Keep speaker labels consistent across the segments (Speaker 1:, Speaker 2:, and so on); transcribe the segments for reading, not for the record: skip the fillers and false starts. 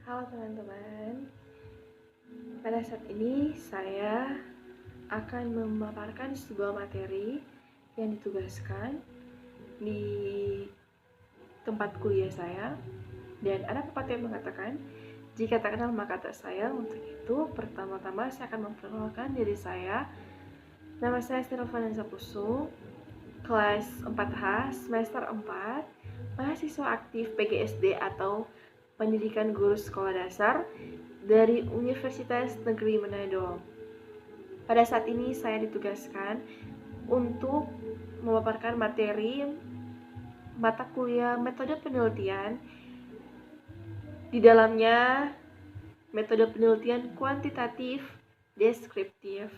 Speaker 1: Halo teman-teman, pada saat ini saya akan memaparkan sebuah materi yang ditugaskan di tempat kuliah saya. Dan ada pepatah yang mengatakan, jika tak kenal maka tak sayang. Untuk itu, pertama-tama saya akan memperkenalkan diri saya. Nama saya Stella Vanessa Pusung, kelas 4H, semester 4, mahasiswa aktif PGSD atau Pendidikan Guru Sekolah Dasar dari Universitas Negeri Manado. Pada saat ini saya ditugaskan untuk memaparkan materi mata kuliah metode penelitian. Di dalamnya metode penelitian kuantitatif deskriptif.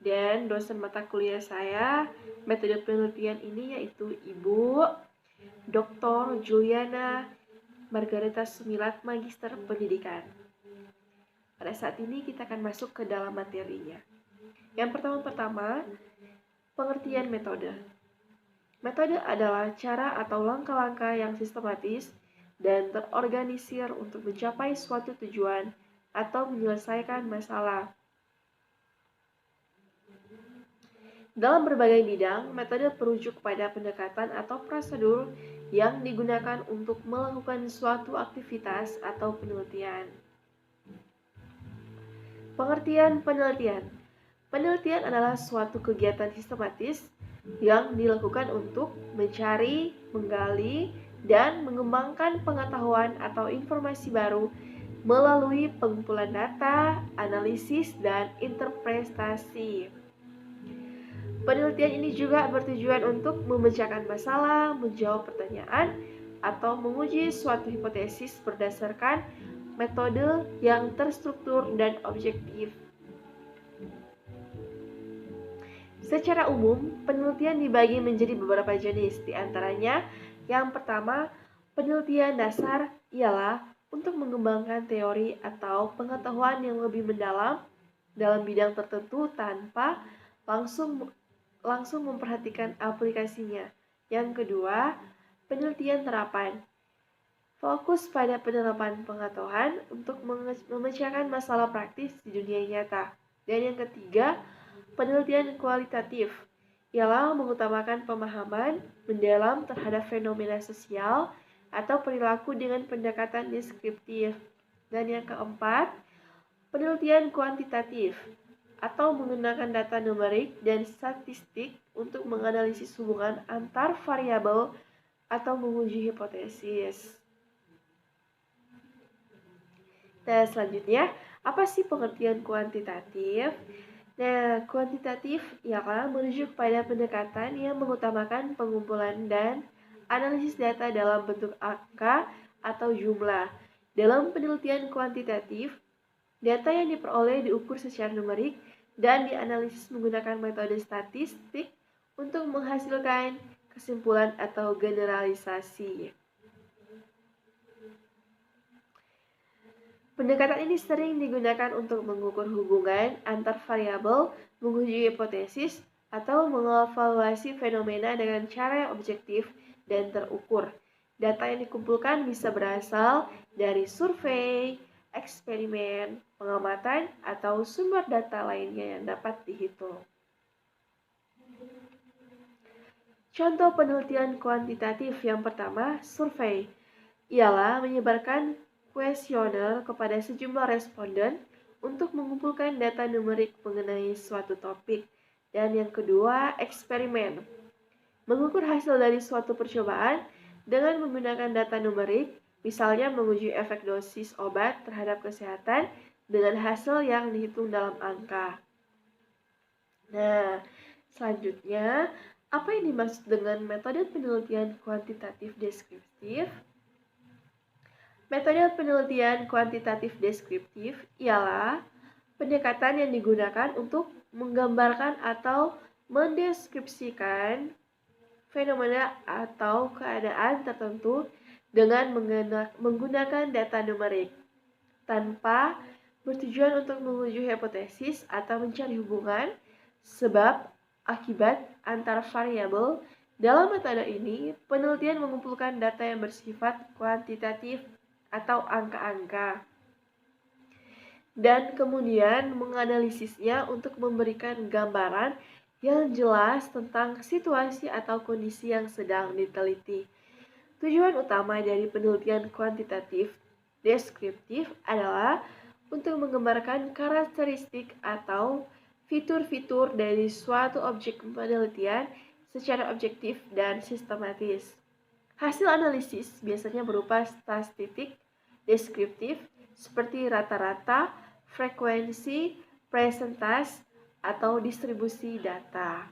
Speaker 1: Dan dosen mata kuliah saya metode penelitian ini yaitu Ibu Dr. Juliana Margareta Sumilat, Magister Pendidikan. Pada saat ini kita akan masuk ke dalam materinya. Yang pertama, pengertian metode. Metode adalah cara atau langkah-langkah yang sistematis dan terorganisir untuk mencapai suatu tujuan atau menyelesaikan masalah. Dalam berbagai bidang, metode merujuk pada pendekatan atau prosedur yang digunakan untuk melakukan suatu aktivitas atau penelitian. Pengertian penelitian. Penelitian adalah suatu kegiatan sistematis yang dilakukan untuk mencari, menggali, dan mengembangkan pengetahuan atau informasi baru melalui pengumpulan data, analisis, dan interpretasi. Penelitian ini juga bertujuan untuk memecahkan masalah, menjawab pertanyaan, atau menguji suatu hipotesis berdasarkan metode yang terstruktur dan objektif. Secara umum, penelitian dibagi menjadi beberapa jenis. Di antaranya, yang pertama, penelitian dasar ialah untuk mengembangkan teori atau pengetahuan yang lebih mendalam dalam bidang tertentu tanpa langsung memperhatikan aplikasinya. Yang kedua, penelitian terapan. Fokus pada penerapan pengetahuan untuk memecahkan masalah praktis di dunia nyata. Dan yang ketiga, penelitian kualitatif ialah mengutamakan pemahaman mendalam terhadap fenomena sosial atau perilaku dengan pendekatan deskriptif. Dan yang keempat, penelitian kuantitatif atau menggunakan data numerik dan statistik untuk menganalisis hubungan antar variabel atau menguji hipotesis. Nah, selanjutnya, apa sih pengertian kuantitatif? Nah, kuantitatif ialah merujuk pada pendekatan yang mengutamakan pengumpulan dan analisis data dalam bentuk angka atau jumlah. Dalam penelitian kuantitatif, data yang diperoleh diukur secara numerik dan dianalisis menggunakan metode statistik untuk menghasilkan kesimpulan atau generalisasi. Pendekatan ini sering digunakan untuk mengukur hubungan antar variabel, menguji hipotesis, atau mengevaluasi fenomena dengan cara yang objektif dan terukur. Data yang dikumpulkan bisa berasal dari survei, eksperimen, pengamatan, atau sumber data lainnya yang dapat dihitung. Contoh penelitian kuantitatif yang pertama, survei, ialah menyebarkan kuesioner kepada sejumlah responden untuk mengumpulkan data numerik mengenai suatu topik. Dan yang kedua, eksperimen, mengukur hasil dari suatu percobaan dengan menggunakan data numerik, misalnya menguji efek dosis obat terhadap kesehatan dengan hasil yang dihitung dalam angka. Nah, selanjutnya, apa yang dimaksud dengan metode penelitian kuantitatif deskriptif? Metode penelitian kuantitatif deskriptif ialah pendekatan yang digunakan untuk menggambarkan atau mendeskripsikan fenomena atau keadaan tertentu dengan menggunakan data numerik, tanpa bertujuan untuk menguji hipotesis atau mencari hubungan sebab akibat antar variabel. Dalam metode ini, penelitian mengumpulkan data yang bersifat kuantitatif atau angka-angka, dan kemudian menganalisisnya untuk memberikan gambaran yang jelas tentang situasi atau kondisi yang sedang diteliti. Tujuan utama dari penelitian kuantitatif deskriptif adalah untuk menggambarkan karakteristik atau fitur-fitur dari suatu objek penelitian secara objektif dan sistematis. Hasil analisis biasanya berupa statistik deskriptif seperti rata-rata, frekuensi, presentase, atau distribusi data.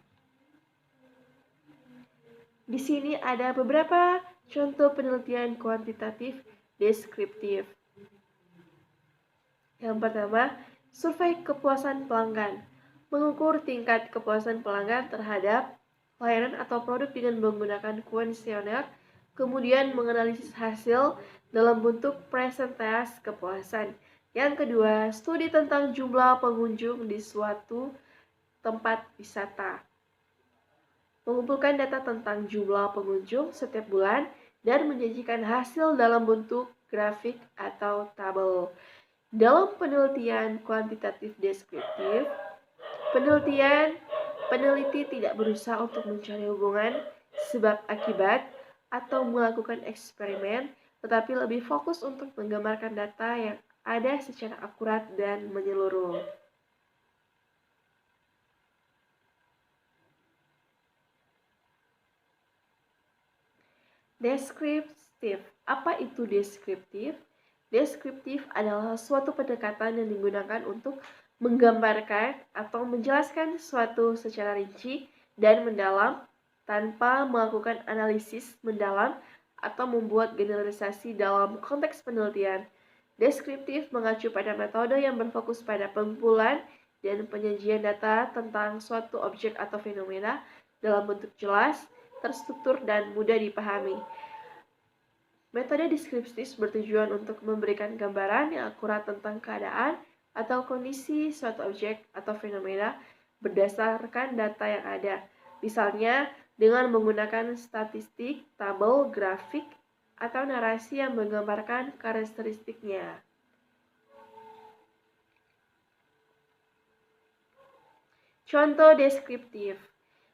Speaker 1: Di sini ada beberapa contoh penelitian kuantitatif deskriptif. Yang pertama, survei kepuasan pelanggan. Mengukur tingkat kepuasan pelanggan terhadap layanan atau produk dengan menggunakan kuesioner, kemudian menganalisis hasil dalam bentuk presentase kepuasan. Yang kedua, studi tentang jumlah pengunjung di suatu tempat wisata. Mengumpulkan data tentang jumlah pengunjung setiap bulan dan menyajikan hasil dalam bentuk grafik atau tabel. Dalam penelitian kuantitatif deskriptif, peneliti tidak berusaha untuk mencari hubungan sebab akibat atau melakukan eksperimen, tetapi lebih fokus untuk menggambarkan data yang ada secara akurat dan menyeluruh. Deskriptif. Apa itu deskriptif? Deskriptif adalah suatu pendekatan yang digunakan untuk menggambarkan atau menjelaskan sesuatu secara rinci dan mendalam tanpa melakukan analisis mendalam atau membuat generalisasi dalam konteks penelitian. Deskriptif mengacu pada metode yang berfokus pada pengumpulan dan penyajian data tentang suatu objek atau fenomena dalam bentuk jelas, terstruktur, dan mudah dipahami. Metode deskriptif bertujuan untuk memberikan gambaran yang akurat tentang keadaan atau kondisi suatu objek atau fenomena berdasarkan data yang ada. Misalnya, dengan menggunakan statistik, tabel, grafik, atau narasi yang menggambarkan karakteristiknya. Contoh deskriptif.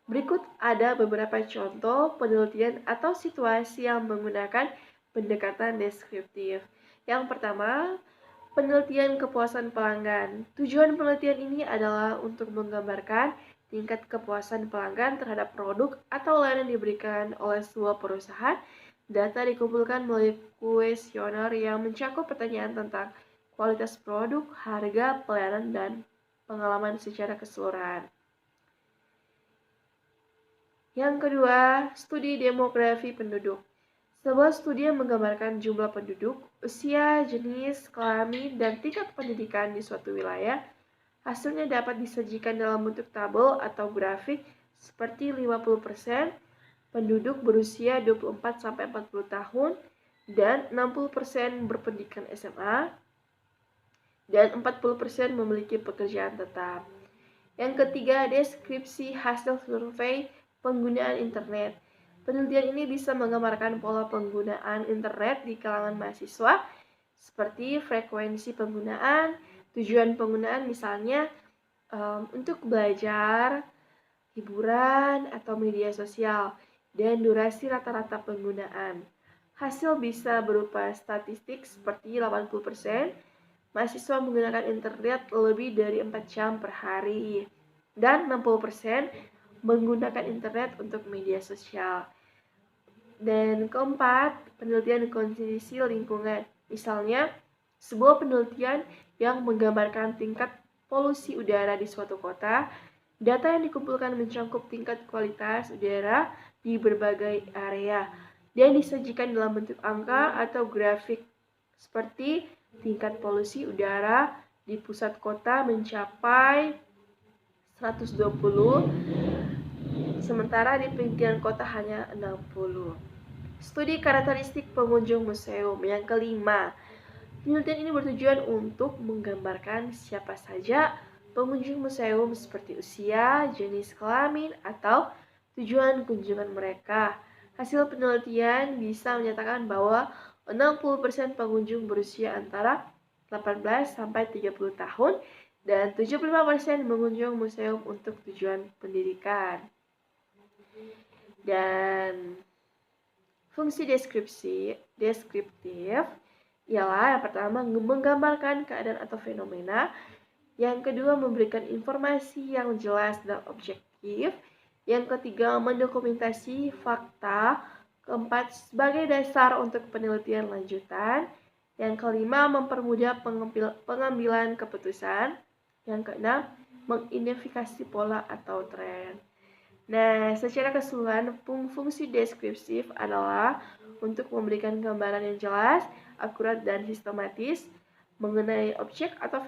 Speaker 1: Berikut ada beberapa contoh penelitian atau situasi yang menggunakan pendekatan deskriptif. Yang pertama, penelitian kepuasan pelanggan. Tujuan penelitian ini adalah untuk menggambarkan tingkat kepuasan pelanggan terhadap produk atau layanan yang diberikan oleh sebuah perusahaan. Data dikumpulkan melalui kuesioner yang mencakup pertanyaan tentang kualitas produk, harga, pelayanan, dan pengalaman secara keseluruhan. Yang kedua, studi demografi penduduk. Sebuah studi yang menggambarkan jumlah penduduk, usia, jenis, kelamin, dan tingkat pendidikan di suatu wilayah. Hasilnya dapat disajikan dalam bentuk tabel atau grafik seperti 50% penduduk berusia 24-40 tahun dan 60% berpendidikan SMA dan 40% memiliki pekerjaan tetap. Yang ketiga, deskripsi hasil survei penggunaan internet. Penelitian ini bisa menggambarkan pola penggunaan internet di kalangan mahasiswa, seperti frekuensi penggunaan, tujuan penggunaan misalnya untuk belajar, hiburan, atau media sosial, dan durasi rata-rata penggunaan. Hasil bisa berupa statistik seperti 80% mahasiswa menggunakan internet lebih dari 4 jam per hari, dan 60% menggunakan internet untuk media sosial. Dan keempat, penelitian kondisi lingkungan. Misalnya, sebuah penelitian yang menggambarkan tingkat polusi udara di suatu kota. Data yang dikumpulkan mencakup tingkat kualitas udara di berbagai area dan disajikan dalam bentuk angka atau grafik seperti tingkat polusi udara di pusat kota mencapai 120, sementara di pinggiran kota hanya 60. Studi karakteristik pengunjung museum. Yang kelima, penelitian ini bertujuan untuk menggambarkan siapa saja pengunjung museum seperti usia, jenis kelamin, atau tujuan kunjungan mereka. Hasil penelitian bisa menyatakan bahwa 60% pengunjung berusia antara 18 sampai 30 tahun, dan 75% mengunjung museum untuk tujuan pendidikan. Dan fungsi deskriptif ialah yang pertama menggambarkan keadaan atau fenomena, yang kedua memberikan informasi yang jelas dan objektif, yang ketiga mendokumentasi fakta, keempat sebagai dasar untuk penelitian lanjutan, yang kelima mempermudah pengambilan keputusan, yang keenam mengidentifikasi pola atau tren. Nah, secara keseluruhan, fungsi deskriptif adalah untuk memberikan gambaran yang jelas, akurat, dan sistematis mengenai objek atau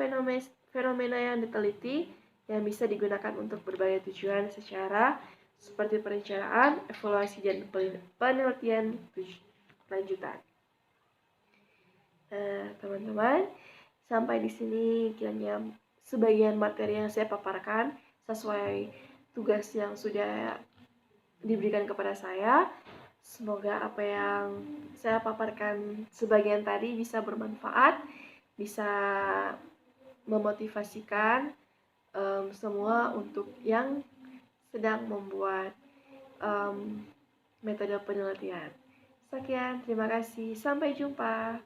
Speaker 1: fenomena yang diteliti, yang bisa digunakan untuk berbagai tujuan secara seperti perencanaan, evaluasi, dan penelitian lanjutan. Nah, teman-teman, sampai di sini kiranya sebagian materi yang saya paparkan sesuai tugas yang sudah diberikan kepada saya. Semoga apa yang saya paparkan sebagian tadi bisa bermanfaat, bisa memotivasikan semua untuk yang sedang membuat metode penelitian. Sekian, terima kasih. Sampai jumpa.